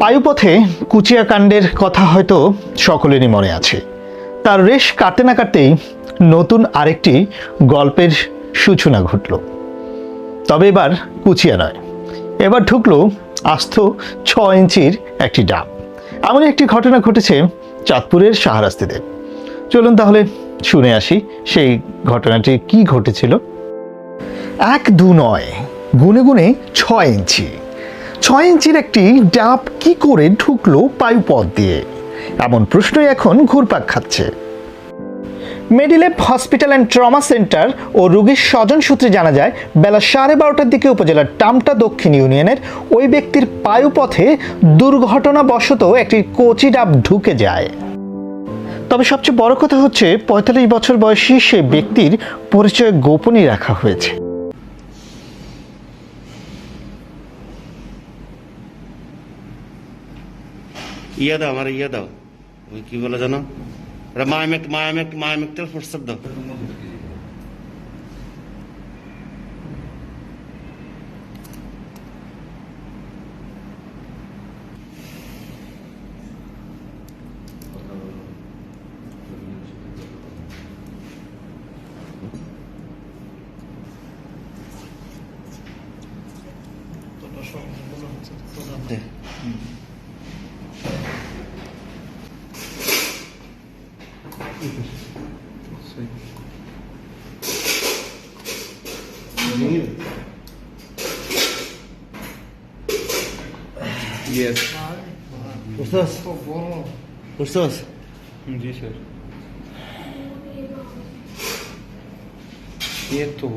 পায়ুপথে কুচিয়াকাণ্ডের কথা হয়তো সকলেরই মনে আছে। তার রেশ কাটতে না কাটতেই নতুন আরেকটি গল্পের সূচনা ঘটল। তবে এবার কুচিয়া নয়, এবার ঢুকলো আস্ত 6 ইঞ্চির একটি ডাব। এমন একটি ঘটনা ঘটেছে চাঁদপুরের শাহরাস্তিতে। চলুন তাহলে শুনে আসি সেই ঘটনাটি কি ঘটেছিল। 1-2 নয়, গুনে গুনে 6 ইঞ্চি। 6 ইঞ্চির একটি ডাব কি করে ঢুকলো পায়ুপথ দিয়ে, এমন প্রশ্নই এখন ঘুরপাক খাচ্ছে। মেডিলেপ হসপিটাল অ্যান্ড ট্রমা সেন্টার ও রোগীর স্বজন সূত্রে জানা যায়, বেলা 12:30টার দিকে উপজেলার টামটা দক্ষিণ ইউনিয়নের ওই ব্যক্তির পায়ুপথে দুর্ঘটনাবশত একটি কচি ডাব ঢুকে যায়। তবে সবচেয়ে বড় কথা হচ্ছে 45 বছর বয়সী সে ব্যক্তির পরিচয় গোপনই রাখা হয়েছে। ইয়া দাও, আমার ইয়া দাও, ওই কি বলে জানো, মায়ামেকটাল ফোর্সাপ দাও। Yes. বুঝছস? जी सर। ये तो